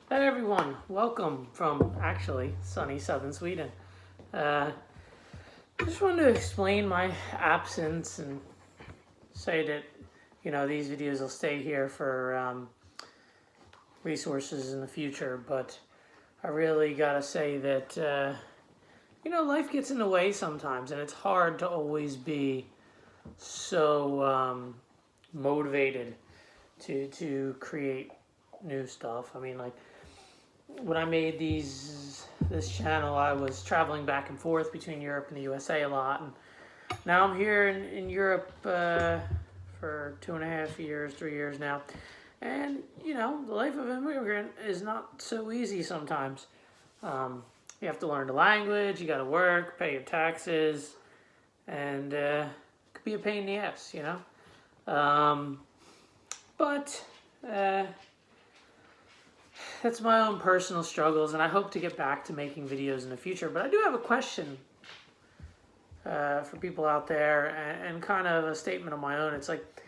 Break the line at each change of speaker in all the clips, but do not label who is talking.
Hey everyone, welcome from actually sunny southern Sweden. I just wanted to explain my absence and say that, these videos will stay here for resources in the future, but I really gotta say that, life gets in the way sometimes and it's hard to always be so motivated to create new stuff. I mean, like, when I made this channel, I was traveling back and forth between Europe and the USA a lot, and now I'm here in Europe for 2.5 years, 3 years now, and the life of an immigrant is not so easy sometimes. You have to learn the language, you got to work, pay your taxes, and it could be a pain in the ass, but. That's my own personal struggles, and I hope to get back to making videos in the future. But I do have a question for people out there, and kind of a statement of my own. It's like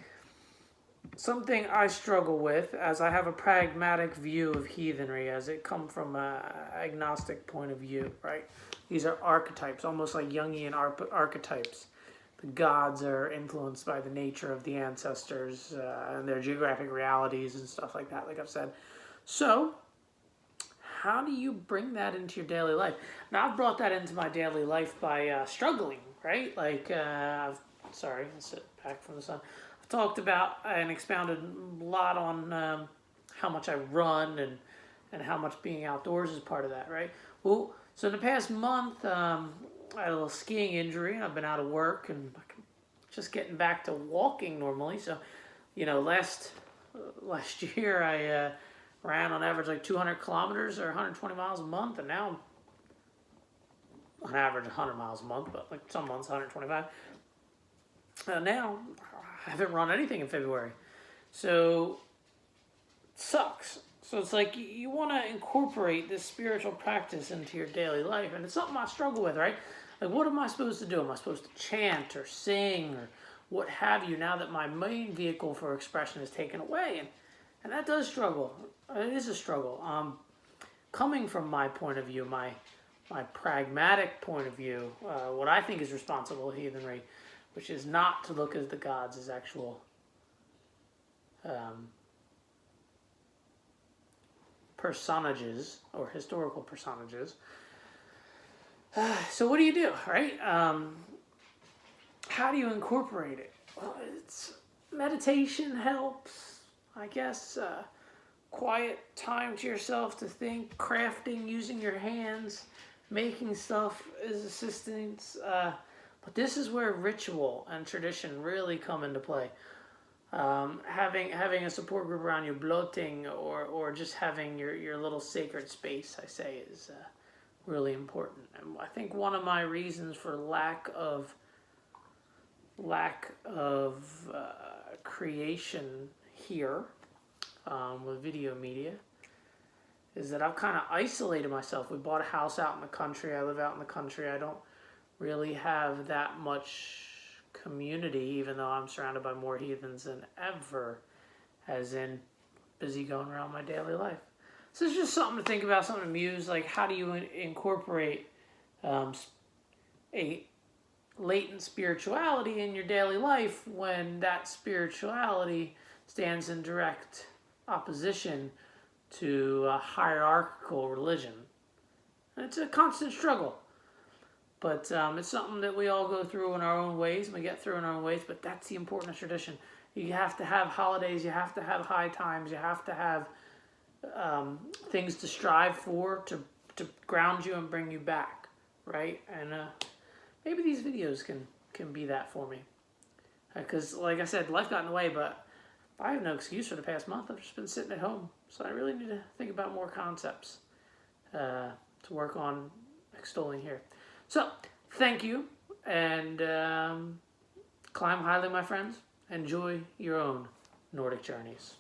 something I struggle with, as I have a pragmatic view of heathenry, as it comes from an agnostic point of view, right? These are archetypes, almost like Jungian archetypes. The gods are influenced by the nature of the ancestors and their geographic realities and stuff like that, like I've said. So, how do you bring that into your daily life? Now, I've brought that into my daily life by struggling, right? Like, sorry, I'll sit back from the sun. I've talked about and expounded a lot on how much I run and how much being outdoors is part of that, right? Well, so in the past month, I had a little skiing injury, and I've been out of work and just getting back to walking normally. So, last year I ran on average like 200 kilometers or 120 miles a month, and now I'm on average 100 miles a month, but like some months 125. Now I haven't run anything in February, so it sucks. So it's like you want to incorporate this spiritual practice into your daily life, and it's something I struggle with, right? Like, what am I supposed to do? Am I supposed to chant or sing or what have you, now that my main vehicle for expression is taken away? And that does struggle. It is a struggle. Coming from my point of view, my pragmatic point of view, what I think is responsible heathenry, which is not to look at the gods as actual personages or historical personages. So what do you do, right? How do you incorporate it? Well, meditation helps, I guess. Quiet time to yourself to think, crafting, using your hands, making stuff is assistance. But this is where ritual and tradition really come into play. Having a support group around you, bloating, or just having your little sacred space, I say, is really important. And I think one of my reasons for lack of creation here with video media is that I've kind of isolated myself. We bought a house out in the country. I live out in the country. I don't really have that much community, even though I'm surrounded by more heathens than ever, as in busy going around my daily life. So it's just something to think about, something to muse. Like, how do you incorporate a latent spirituality in your daily life when that spirituality stands in direct opposition to a hierarchical religion? And it's a constant struggle. But it's something that we all go through in our own ways, and we get through in our own ways, but that's the importance of tradition. You have to have holidays, you have to have high times, you have to have things to strive for, to ground you and bring you back, right? And maybe these videos can be that for me. Because, like I said, life got in the way, but I have no excuse for the past month. I've just been sitting at home. So I really need to think about more concepts to work on extolling here. So, thank you, and climb highly, my friends. Enjoy your own Nordic journeys.